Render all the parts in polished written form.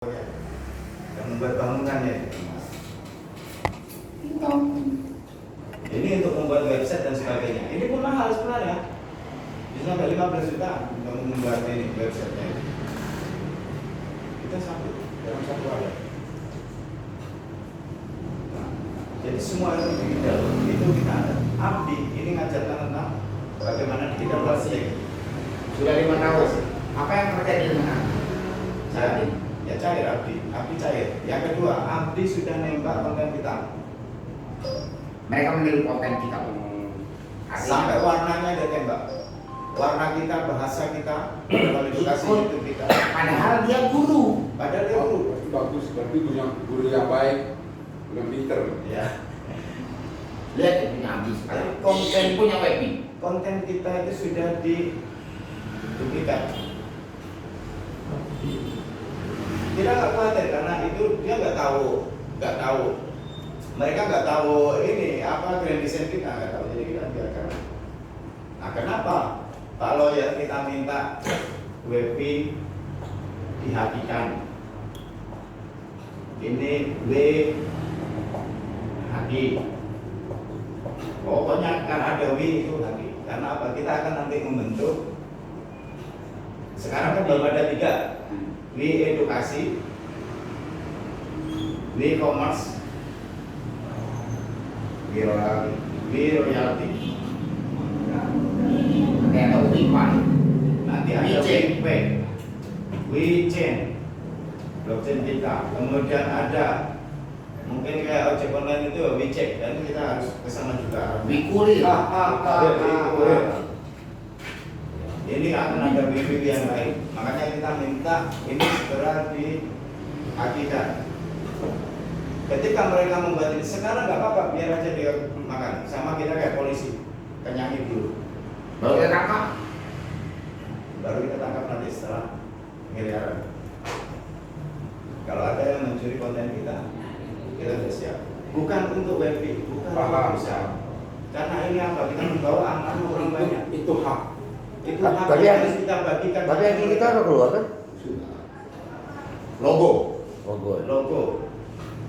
yang membuat bangunannya. Ini untuk membuat website dan sebagainya. Ini pun mahal sebenarnya. Bisa sampai 15 juta untuk membuat ini websitenya. Kita sambut dalam satu ayat. Nah, jadi semua itu kita ada. Abdi ini ngajarkan tentang bagaimana kita bersih. Sudah 5 tahun. Apa yang terjadi dengan saat ini? Ya cair abdi cair. Yang kedua, abdi sudah nembak konten kita. Mereka meniru konten kita. Sampai warnanya dia tembak. Warna kita, bahasa kita, edukasi itu kita. Padahal dia guru. Padahal dia guru. Itu bagus, berarti guru yang baik, yang pinter. Ya. Lihat itu punya abdi sekali. Konten punya webi. Konten kita itu sudah diduplikat. Kita nggak khawatir karena itu dia nggak tahu. Mereka nggak tahu ini apa grand design kita nggak tahu, jadi kita biarkan. Nah kenapa? Kalau yang kita minta webi dihakikan, ini W haki. Pokoknya kan ada W itu haki. Karena apa? Kita akan nanti membentuk. Sekarang kan baru ada 3. W edukasi, W commerce, W royalty. Kayak tahu WeFi. Nanti ada WP, WeChain, blockchain kita. Kemudian ada mungkin kayak ojek online itu WeCheck, dan kita harus kesana juga. WeKurir. Ini akan ada BPW yang lain, makanya kita minta ini segera dihakikan. Ketika mereka membuat ini, sekarang nggak apa-apa, biar aja dia makan. Sama kita kayak polisi, kenyanyi dulu. Baru kita tangkap. Baru kita tangkap nanti setelah miliaran. Kalau ada yang mencuri konten kita sudah siap. Bukan untuk webby, bukan untuk usaha. Karena ini apa? Kita membawa amanah orang banyak. Itu hak. Itu hak Tapi yang yang- harus kita bagikan. Tapi yang kita udah keluar kan? Logo. Logo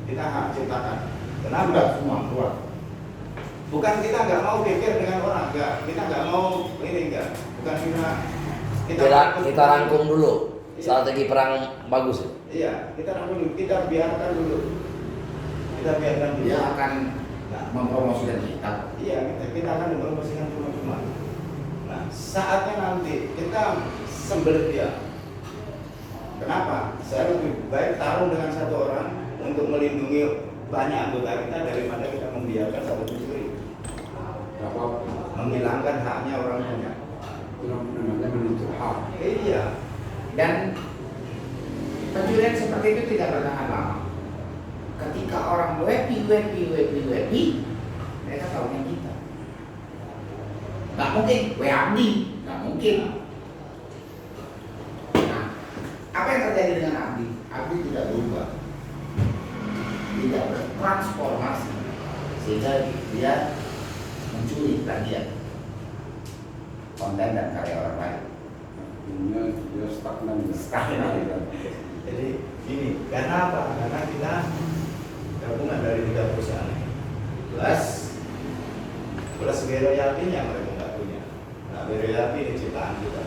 kita hak ciptakan. Kenapa? Sudah semua keluar. Bukan kita nggak mau pikir dengan orang, enggak. Kita nggak mau ini enggak. Bukan Kita rangkum dulu. Strategi perang bagus ya? Iya, kita rangkum dulu. Kita biarkan dulu. Dia akan Nah, mempromosikan kita. iya, kita akan mempromosikan cuma-cuma. Nah, saatnya nanti kita sembelih dia. Kenapa? Saya lebih baik tarung dengan satu orang untuk melindungi banyak anggota kita daripada kita membiarkan satu pencuri Gak apa-apa. menghilangkan haknya orang banyak. Itu namanya menuntut hak. Iya, Dan pencurian seperti itu tidak bertahan lama. Ketika orang webi, mereka tahunya kita. Nggak mungkin, abdi, nggak mungkin. Nah, apa yang terjadi dengan abdi? Abdi tidak berubah, tidak bertransformasi, sehingga dia mencuri bagian konten dan karya orang lain. Artinya dia stagnan. Stagnan. jadi gini, karena apa? Karena kita gabungan dari 3 perusahaan plus royaltinya mereka nggak punya. Nah, royalti ini ciptaan kita.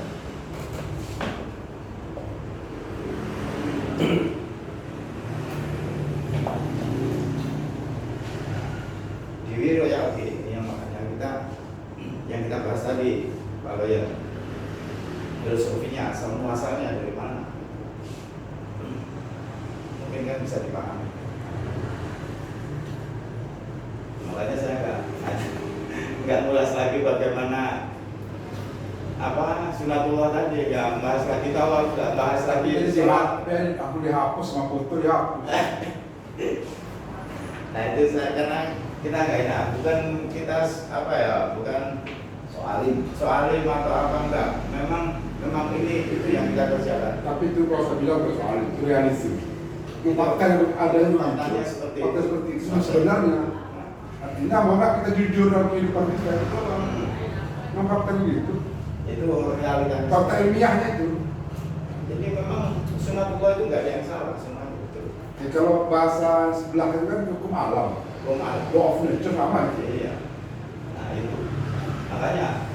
Di royalti ini yang makanya kita bahas tadi, kalau yang filosofinya asal muasalnya dari mana, mungkin kan bisa dipahami. Makanya saya nggak ngulas lagi bagaimana apa sunatullah tadi, ya bahas lagi tawaf, nggak bahas lagi silat. Aku dihapus sama foto dihapus. Nah itu saya, karena kita nggak enak, bukan kita apa ya, bukan soalim atau apa, enggak. Memang ini itu yang kita kerjakan. Tapi itu kalau saya bilang bersoal itu realistis. Fakta yang ada itu Faktanya seperti fakta itu. seperti itu sebenarnya. Artinya maka kita jujur dalam kehidupan kita itu memang fakta gitu. Itu realitas. Fakta ilmiahnya itu. Jadi memang semua tua itu nggak ada yang salah, semua betul. Ya, kalau bahasa sebelah kan hukum alam, law of nature sama. Iya. Nah itu makanya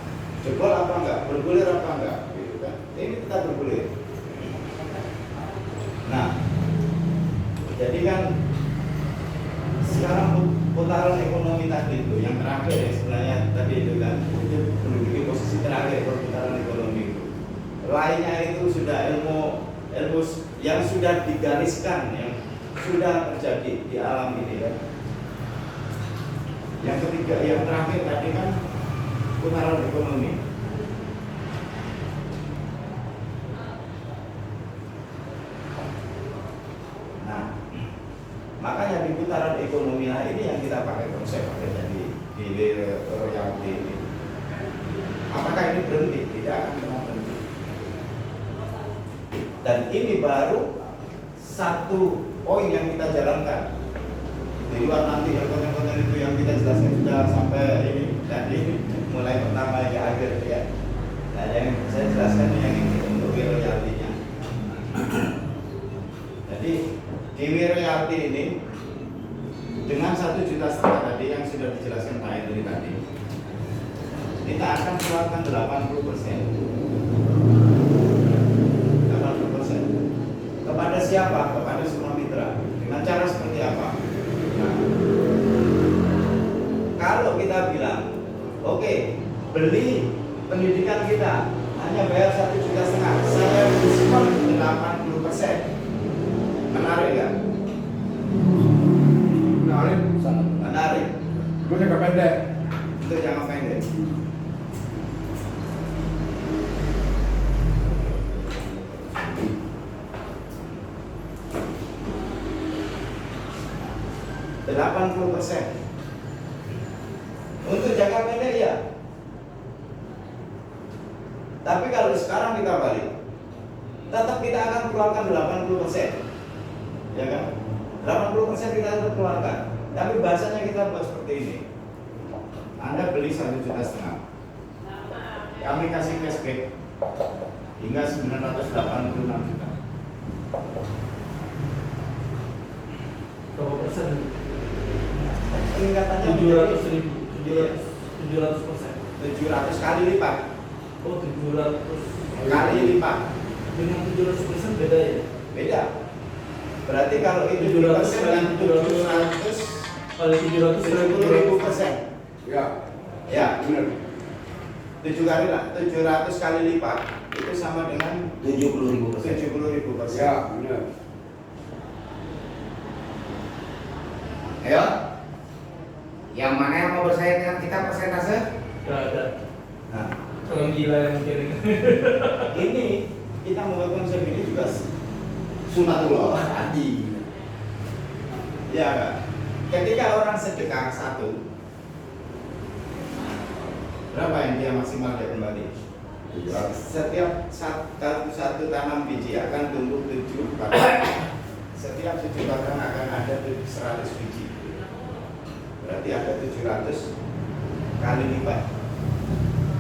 jebol apa enggak, bergulir apa enggak, gitu kan? Ini tetap bergulir. Nah, jadi kan sekarang putaran ekonomi tadi itu yang terakhir ya sebenarnya tadi itu kan itu menduduki posisi terakhir putaran ekonomi itu. Lainnya itu sudah ilmu yang sudah digariskan, yang sudah terjadi di alam ini ya. Yang ketiga, yang terakhir tadi kan putaran ekonomi. Nah, makanya di putaran ekonomi ini yang kita pakai konsep tadi di royalty ini. Apakah ini berhenti? Tidak akan pernah berhenti. Dan ini baru satu poin yang kita jalankan. Di luar nanti yang konten-konten itu yang kita jelaskan sudah sampai ini tadi mulai pertama hingga akhir ya. Nah yang saya jelaskan yang ini untuk royalty-nya. Jadi di royalty ini dengan 1,5 juta tadi yang sudah dijelaskan Pak Henry tadi, kita akan keluarkan 80%. Kepada siapa? Kepada semua mitra. Dengan cara seperti apa? Nah, kalau kita bilang, oke, beli pendidikan kita hanya bayar 1,5 juta, saya diskon 80%. Menarik nggak? Menarik, Sangat. Menarik. gue jangka pendek. Itu jangan pendek. Untuk jangka pendek ya. Tapi kalau sekarang kita balik, tetap kita akan keluarkan 80%. Ya kan? 80% kita tetap keluarkan. Tapi bahasanya kita buat seperti ini. Anda beli 1,5 juta. Kami kasih cashback hingga 986 juta. Berapa persen? Peningkatannya 700.000, 700%. 700 kali lipat. Oh, 700 Kali lipat. dengan 700% beda ya? Beda. Berarti kalau itu 700 persen dengan 700 kali 700 kali 70.000%. Ya, Ya, benar. 700 kali lipat itu sama dengan 70.000%. 70.000%. Ya, benar. Ayo, yang mana yang mau bersaing dengan kita persentase? Gak ada. Nah, Orang gila yang mikirin. ini kita membuat konsep ini juga sunatullah tadi. Ya, kan? Ketika orang sedekah satu, berapa yang dia maksimal dia kembali? Setiap satu tanam biji akan tumbuh 7 batang. Setiap 7 batang akan ada 100 biji. Berarti ada 700 kali lipat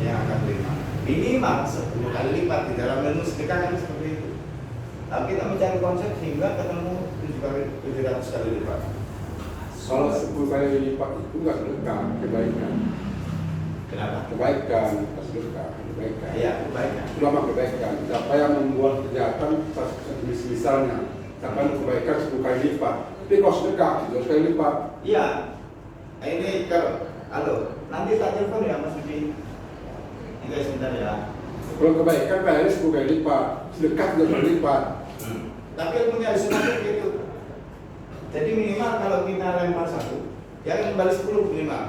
yang akan terima. Minimal 10 kali lipat di dalam ilmu sedekah kan seperti itu. Tapi kita mencari konsep hingga ketemu 700 kali lipat. Kalau 10 kali lipat itu nggak sedekah, kebaikan. Kenapa? Kebaikan, pas sedekah, kebaikan. Iya, kebaikan. Ulama kebaikan. Siapa yang membuat kejahatan, misalnya, siapa yang kebaikan 10 kali lipat. Tapi kalau sedekah, 2 kali lipat. Iya. Ini kalau, halo, nanti tak telepon ya Mas Budi. Enggak sebentar ya. Kalau kebaikan bayarnya 10 kali lipat, sedekah 2 kali lipat. Tapi ilmunya harus seperti itu. Jadi minimal kalau kita lempar 1, dia akan kembali 10 minimal.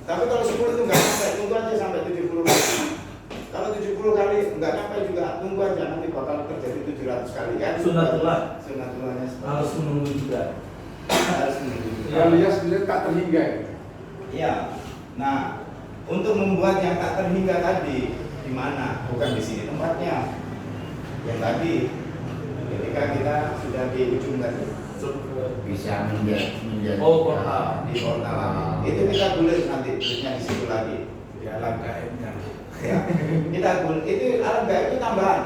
Tapi kalau 10 itu nggak sampai, tunggu aja sampai 70 kali. Kalau 70 kali nggak sampai juga, tunggu aja nanti bakal terjadi 700 kali kan. Sunatullah. Sunatullahnya Harus menunggu juga. harus menunggu. Yang dia sebenarnya tak terhingga. Iya. Nah, untuk membuat yang tak terhingga tadi di mana? Bukan di sini tempatnya. Yang tadi ketika kita sudah di ujung tadi Bisa menjadi. Oh, kota. di portal itu kita tulis nanti tulisnya di situ lagi. Di alam gaibnya. Ya. Kita itu alam gaib itu tambahan.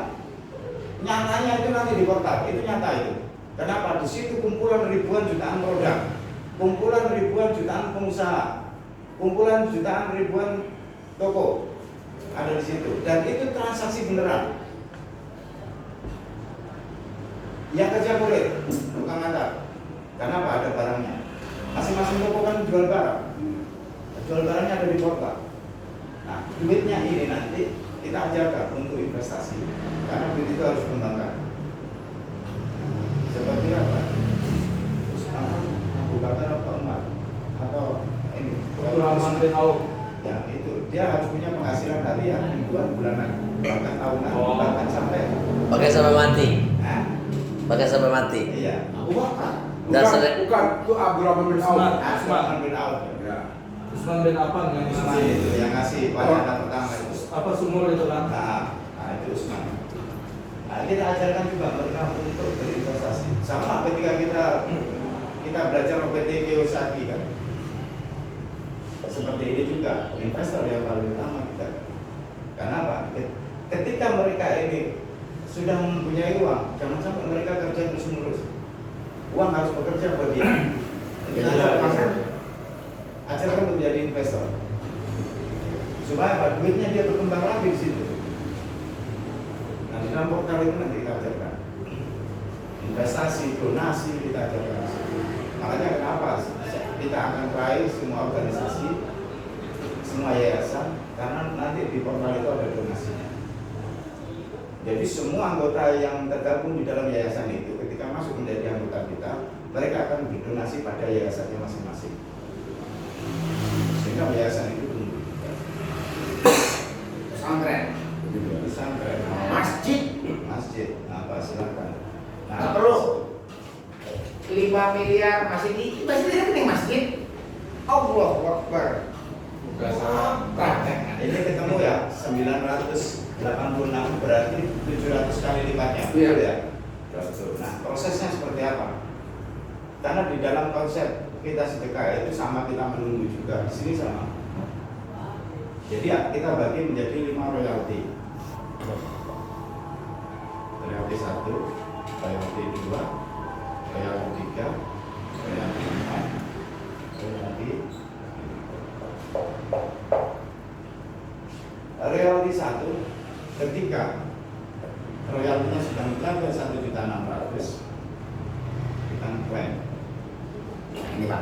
Nyatanya itu nanti di portal, itu nyata itu. Kenapa? Di situ kumpulan ribuan jutaan produk, kumpulan ribuan jutaan pengusaha, kumpulan jutaan ribuan toko ada di situ. Dan itu transaksi beneran. Yang kerja kulit, bukan ngantar. Kenapa? Ada barangnya. Masing-masing toko kan jual barang. Jual barangnya ada di portal. Nah, duitnya ini nanti kita ajarkan untuk investasi. Karena duit itu harus dikembangkan. Seperti apa? Terus Abu Bakar apa Umar? Atau ini? Abdurrahman bin Auf. Ya itu, dia harus punya penghasilan harian ribuan bulanan, bahkan tahunan, Oh. bahkan sampai. Pakai sampai mati. Nah, Pakai sampai mati. iya. Abu Bakar. Bukan, Dasar- bukan, itu Abdurrahman bin Auf. Usman. Usman bin Auf. Ya. Usman bin Affan yang Usman ngasih itu yang ngasih pelayanan pertama itu. apa sumur itu kan? Nah itu Usman. Nah, kita ajarkan juga mereka untuk berinvestasi. Sama ketika kita belajar OPT Kiyosaki kan. Seperti ini juga investor yang paling utama kita. Karena apa? Ketika mereka ini sudah mempunyai uang, jangan sampai mereka kerja terus-menerus. Uang harus bekerja buat dia. Kita ajarkan untuk menjadi investor. Supaya apa? Duitnya dia berkembang lagi di situ. Nah, di dalam portal itu nanti kita ajarkan investasi, donasi kita ajarkan. Makanya kenapa kita akan try semua organisasi, semua yayasan, karena nanti di portal itu ada donasinya. Jadi semua anggota yang tergabung di dalam yayasan itu ketika masuk menjadi anggota kita, mereka akan berdonasi pada yayasannya masing-masing. Sehingga yayasan itu tumbuh. Pesantren, Pesantren, masjid, apa silakan. nggak perlu 5 miliar masih di rekening masjid. Allahu Akbar. Bukan sama. Praktek. Ini ketemu ya 986 berarti 700 kali lipatnya. Iya. Betul ya. Betul. Nah prosesnya seperti apa? Karena di dalam konsep kita sedekah itu sama kita menunggu juga. Di sini sama. Jadi ya, kita bagi menjadi 5 royalti. Royalti 1, royalti 2, royalti 3, royalti 4, royalti. Royalti 1 ketika royaltinya sudah mencapai 1.600.000 kita klaim. Ini Pak.